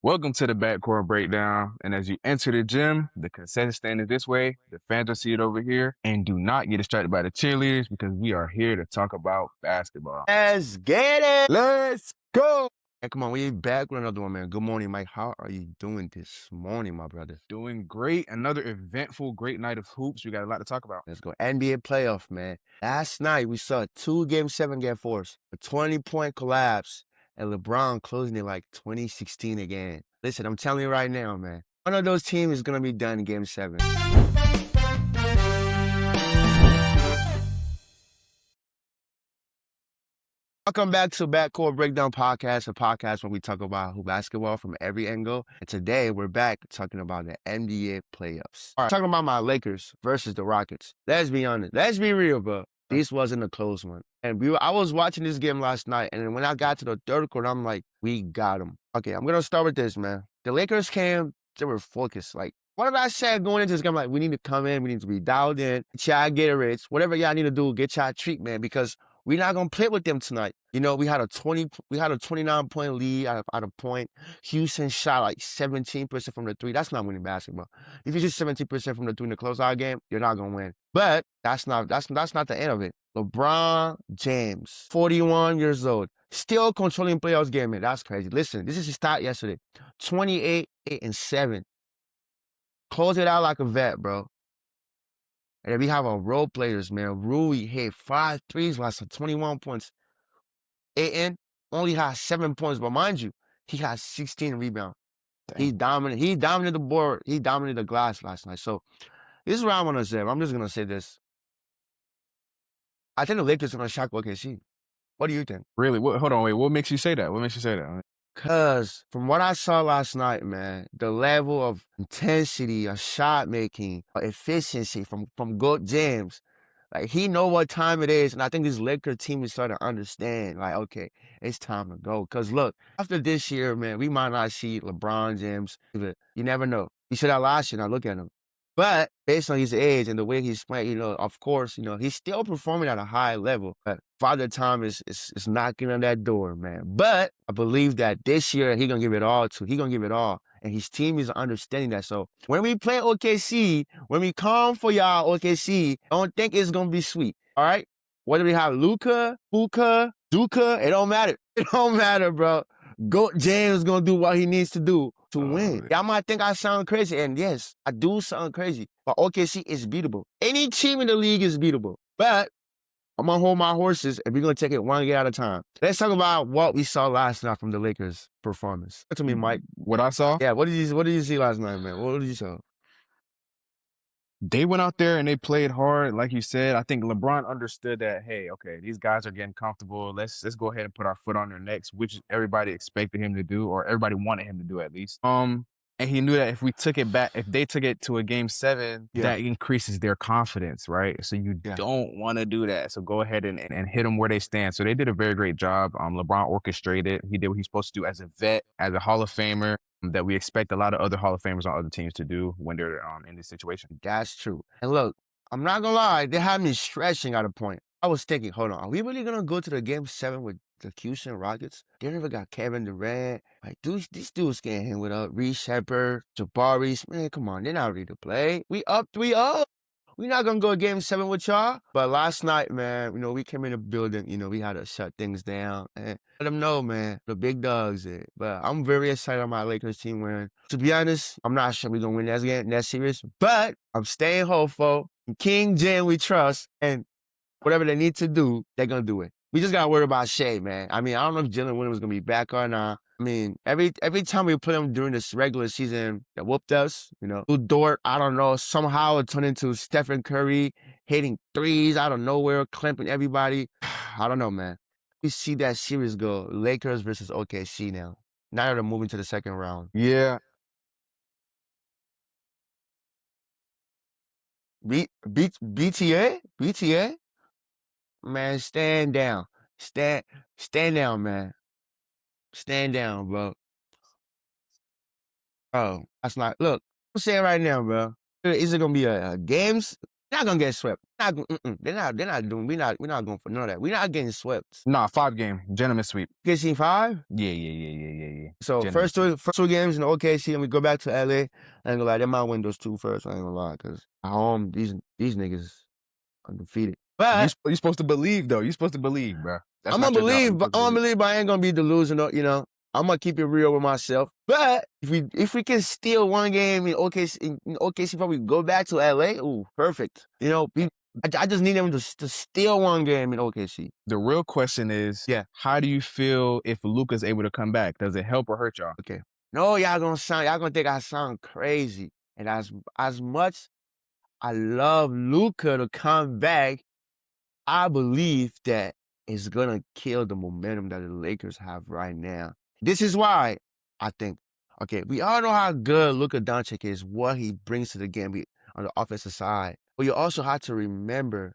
Welcome to the backcourt breakdown. And as you enter the gym, the concession stand is this way, the fans are seated over here, and do not get distracted by the cheerleaders because we are here to talk about basketball. Let's get it. Let's go. And come on, we back with another one, man. Good morning, Mike. How are you doing this morning, my brother? Doing great. Another eventful, great night of hoops. We got a lot to talk about. Let's go. NBA playoff, man. Last night, we saw two Game 7 Game 4s, a 20-point collapse, and LeBron closing it like 2016 again. Listen, I'm telling you right now, man. One of those teams is going to be done in Game 7. Welcome back to Backcourt Breakdown Podcast, a podcast where we talk about basketball from every angle. And today we're back talking about the NBA playoffs. All right, talking about my Lakers versus the Rockets. Let's be honest. Let's be real, bro. This wasn't a close one. And I was watching this game last night, and when I got to the third quarter, I'm like, we got them. Okay, I'm going to start with this, man. The Lakers came, they were focused. Like, what did I say going into this game? Like, we need to come in, we need to be dialed in, get y'all Gatorades, whatever y'all need to do, get y'all treatment, because we're not gonna play with them tonight. You know, we had a 29-point lead at a point. Houston shot like 17% from the three. That's not winning basketball. If you shoot 17% from the three in the closeout game, you're not gonna win. But that's not the end of it. LeBron James, 41 years old, still controlling playoffs game, man. That's crazy. Listen, this is his stat yesterday. 28, 8, and 7. Close it out like a vet, bro. And then we have our role players, man. Rui hit 5 threes last time, 21 points. Ayton only has 7 points, but mind you, he has 16 rebounds. He dominated. He dominated the board. He dominated the glass last night. So this is what I want to say. I'm just gonna say this. I think the Lakers are gonna shock OKC. What do you think? Really? Hold on, wait. What makes you say that? What makes you say that? Cause from what I saw last night, man, the level of intensity, of shot making, efficiency from Goat James, like he know what time it is, and I think this Laker team is starting to understand. Like, okay, it's time to go. Cause look, after this year, man, we might not see LeBron James. You never know. You said that last year. Now look at him. But based on his age and the way he's playing, you know, of course, you know, he's still performing at a high level. But Father Time is knocking on that door, man. But I believe that this year he's gonna give it all to. He's gonna give it all. And his team is understanding that. So when we play OKC, when we come for y'all OKC, I don't think it's gonna be sweet. All right? Whether we have Luka, Puka, Duka, it don't matter. It don't matter, bro. Goat James gonna do what he needs to do to win. Y'all might think I sound crazy, and yes, I do sound crazy. But OKC is beatable. Any team in the league is beatable. But I'm gonna hold my horses, and we're gonna take it one game at a time. Let's talk about what we saw last night from the Lakers' performance. Talk to me, Mike. What I saw? Yeah, what did you see last night, man? What did you see? They went out there and they played hard, like you said. I think LeBron understood that, hey, okay, these guys are getting comfortable. Let's go ahead and put our foot on their necks, which everybody expected him to do, or everybody wanted him to do at least. And he knew that if they took it to a game 7, that increases their confidence, right? So you don't want to do that. So go ahead and hit them where they stand. So they did a very great job. LeBron orchestrated. He did what he's supposed to do as a vet, as a Hall of Famer, that we expect a lot of other Hall of Famers on other teams to do when they're in this situation. That's true. And look, I'm not gonna lie, they had me stretching at a point. I was thinking, hold on, are we really gonna go to the game 7 with the Houston Rockets? They never got Kevin Durant. Like, these dudes can't hang with us. Reese Shepard, Jabari, man, come on, they're not ready to play. We up 3-0. We're not gonna go game 7 with y'all. But last night, man, you know, we came in the building, you know, we had to shut things down and let them know, man, the big dogs. But I'm very excited on my Lakers team winning. To be honest, I'm not sure we're gonna win that series, but I'm staying hopeful. King Jen we trust, and whatever they need to do, they're gonna do it. We just gotta worry about Shea, man. I mean, I don't know if Jalen Williams is gonna be back or not. I mean, every time we play them during this regular season, they whooped us, you know. Dort, I don't know, somehow it turned into Stephen Curry hitting threes out of nowhere, clamping everybody. I don't know, man. We see that series go, Lakers versus OKC now. Now they're moving to the second round. Yeah. BTA? BTA? Man, stand down. Stand down, man. Stand down, bro. Oh, that's not. Look, I'm saying right now, bro. Is it gonna be a games They're not gonna get swept. They're not doing. We're not going for none of that. We're not getting swept. Nah, 5-game gentleman sweep. OKC 5. Yeah. So Gentleman sweep. first two games in OKC, and we go back to LA. I ain't gonna lie, they might win those two first. I ain't gonna lie, cause at home these niggas undefeated. But You supposed to believe though. You supposed to believe, bro. That's I'm not gonna your job. believe, but I ain't gonna be delusional. You know, I'm gonna keep it real with myself. But if we can steal one game in OKC before we go back to LA, ooh, perfect. You know, I just need them to steal one game in OKC. The real question is, Yeah, how do you feel if Luka's able to come back? Does it help or hurt y'all? okay. No, y'all gonna think I sound crazy. And as much I love Luka to come back, I believe that it's gonna kill the momentum that the Lakers have right now. This is why I think, okay, we all know how good Luka Doncic is, what he brings to the game on the offensive side. But you also have to remember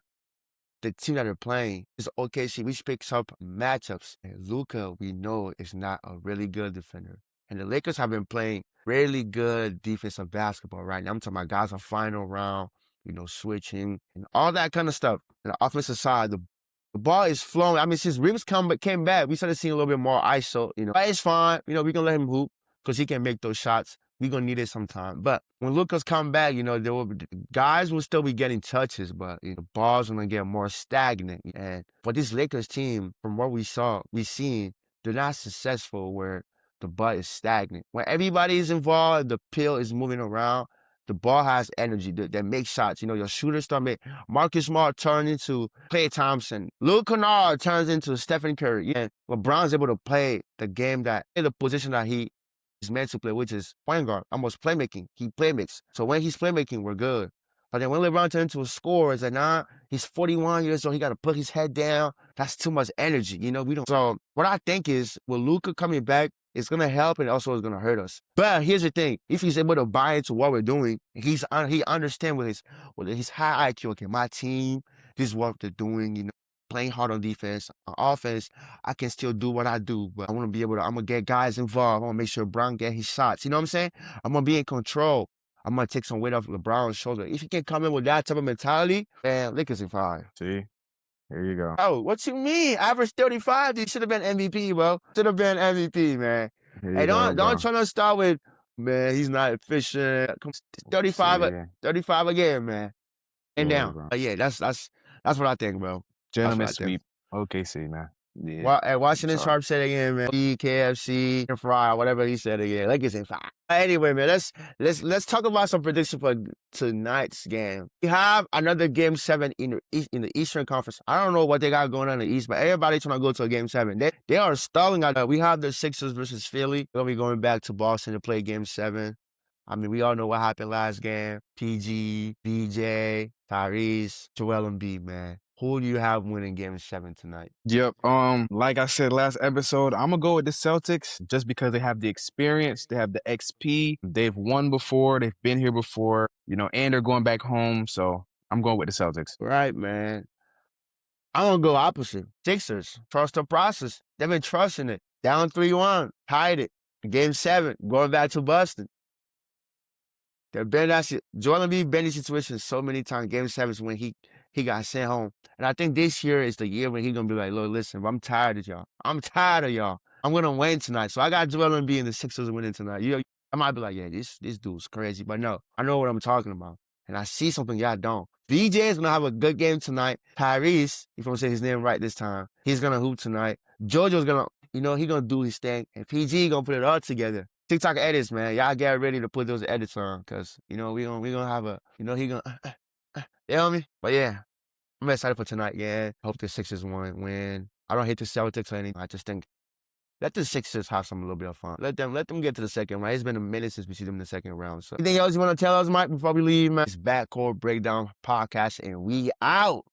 the team that they're playing is OKC, which picks up matchups. And Luka, we know, is not a really good defender. And the Lakers have been playing really good defensive basketball right now. I'm talking about guys on final round, you know, switching and all that kind of stuff. And the offensive side, the ball is flowing. I mean, since Reeves came back, we started seeing a little bit more ISO, you know. But it's fine. You know, we're going to let him hoop because he can make those shots. We're going to need it sometime. But when Luka's come back, you know, guys will still be getting touches, but you know, the ball's going to get more stagnant. And for this Lakers team, from what we seen, they're not successful where the ball is stagnant. When everybody is involved, the pill is moving around, the ball has energy that makes shots. You know, your shooters start making. Marcus Smart turns into Klay Thompson. Luke Kennard turns into Stephen Curry. And LeBron's able to play the game in the position that he is meant to play, which is point guard, almost playmaking. He playmakes. So when he's playmaking, we're good. But then when LeBron turns into a scorer, it's like, nah, he's 41 years old. He got to put his head down. That's too much energy. You know, we don't. So what I think is, with Luka coming back, it's going to help and also it's going to hurt us. But here's the thing. If he's able to buy into what we're doing, he understands with his high IQ, okay, my team, this is what they're doing, you know, playing hard on defense. On offense, I can still do what I do, but I want to be able to, I'm going to get guys involved. I want to make sure Brown get his shots. You know what I'm saying? I'm going to be in control. I'm going to take some weight off LeBron's shoulder. If he can come in with that type of mentality, man, Lakers in 5. See? There you go. Oh, what you mean? Average 35? He should have been MVP, bro. Should have been MVP, man. Hey, don't try to start with, man, he's not efficient. 35 again, man. And down. Bro. But yeah, that's what I think, bro. Gentleman sweep. OKC, man. Yeah. Well, Washington Sharp said again, man. KFC, fry, whatever he said again. Lakers in 5. Anyway, man, let's talk about some predictions for tonight's game. We have another Game 7 in the Eastern Conference. I don't know what they got going on in the East, but everybody's trying to go to a Game 7. They are stalling out. We have the Sixers versus Philly. We're gonna be going back to Boston to play Game 7. I mean, we all know what happened last game. PG, BJ, Tyrese, Joel Embiid, man. Who do you have winning Game 7 tonight? Yep. Like I said last episode, I'm gonna go with the Celtics just because they have the experience, they have the XP, they've won before, they've been here before, you know, and they're going back home. So I'm going with the Celtics. Right, man. I'm gonna go opposite. Sixers. Trust the process. They've been trusting it. Down 3-1. Tied it. Game 7. Going back to Boston. They've been Joel Embiid been in situations so many times. Game 7 is when he got sent home. And I think this year is the year when he's going to be like, look, listen, I'm tired of y'all. I'm tired of y'all. I'm going to win tonight. So I got Joel Embiid and the Sixers winning tonight. You know, I might be like, yeah, this dude's crazy. But no, I know what I'm talking about. And I see something y'all don't. VJ is going to have a good game tonight. Tyrese, if I'm saying his name right this time, he's going to hoop tonight. JoJo's going to, you know, he's going to do his thing. And PG going to put it all together. TikTok edits, man. Y'all get ready to put those edits on because, you know, we gonna have a, you know, he gonna, you know me? But yeah, I'm excited for tonight, yeah. Hope the Sixers win. I don't hate the Celtics or anything. I just think let the Sixers have some little bit of fun. Let them get to the second round. It's been a minute since we see them in the second round. So anything else you want to tell us, Mike, before we leave, man? It's Backcourt Breakdown Podcast, and we out.